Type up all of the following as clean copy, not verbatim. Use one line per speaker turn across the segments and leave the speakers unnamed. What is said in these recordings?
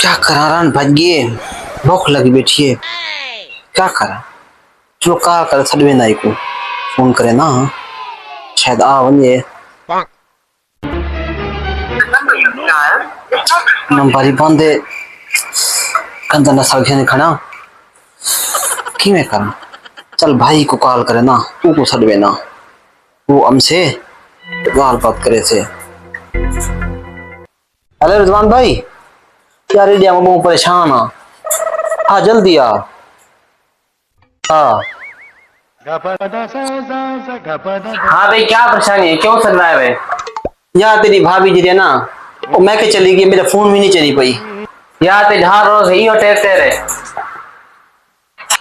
क्या करा रान भज गए भूख लगी बैठी है क्या करा चलो का कर सडवे नाई को फोन करे ना शायद आ वने नंबर बंदे कंदा ना सगे खड़ा कि मैं करा चल भाई को कॉल करे ना तू को सडवे ना वो हमसे गाल बात करे से। हेलो रिजवान भाई यार इंडिया में बहुत परेशान हाँ जल्दी आ हाँ
हाँ भाई क्या परेशानी है क्यों चल रहा है भाई।
यार तेरी भाभी जी है ना वो मैं के चली गई मेरा फोन भी नहीं चली पाई
यार ते ढार रोज ही होते तेरे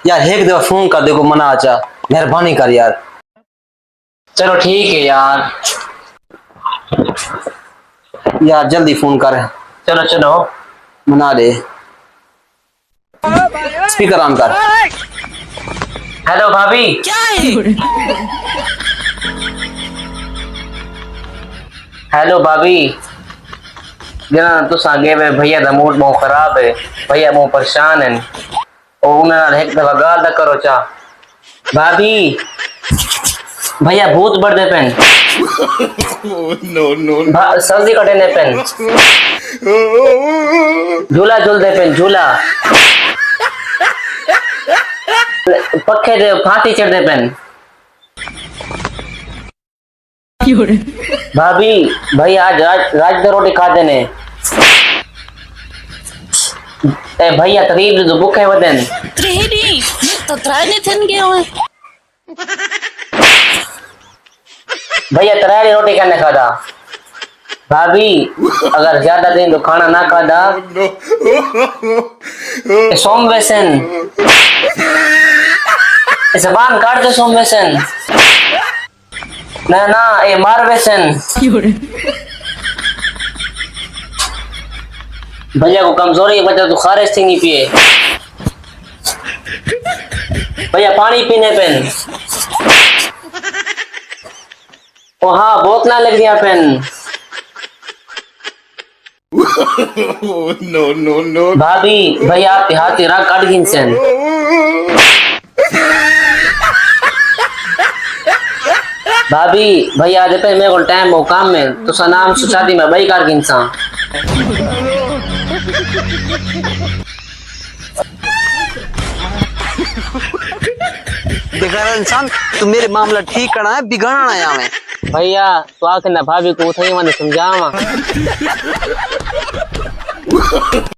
यार एक दफा फोन कर देखो मना आचा मेहरबानी कर यार।
चलो ठीक है यार
यार जल्दी फोन कर
चलो चलो
मना दे स्पीकर ऑन कर।
हेलो भाभी हेलो भाभी जना तुस आगे वे भैया दा मूड बहुत खराब है भैया बहुत परेशान है और उन्हें एक दफा गाल दा करो चा भाभी भैया भूत बढ़ दे पेन सर्दी कटे ने पेन झूला झूल दे पेन झूला पक्के दे फांसी चढ़ दे पेन भाभी भैया आज राज द रोटी खा देने ए भैया तकरीब जो भूखे वदन
त्रेडी तो त्राने थन गया हूं
भैया तरारी रोटी करने खादा भाभी अगर ज्यादा दिन तो खाना ना खादा सोम वैसन जबान काट दे सोम वैसन ना ना ये मार वैसन भैया को कमजोरी है बच्चा तो खारिज थी नहीं पिए भैया पानी पीने पेन ओ हाँ बहुत ना लग दिया पेन
no.
भाभी भैया आपके हाथ राग काट गिनसन भाभी भैया आज पे मेरे को टाइम हो काम में तो सनाम शादी में भाई कार गिनसा
बेकार इंसान तू मेरे मामला ठीक करना है बिगाड़ना है यहाँ में
भैया तो आके ना भाभी को उठाई मैंने समझावा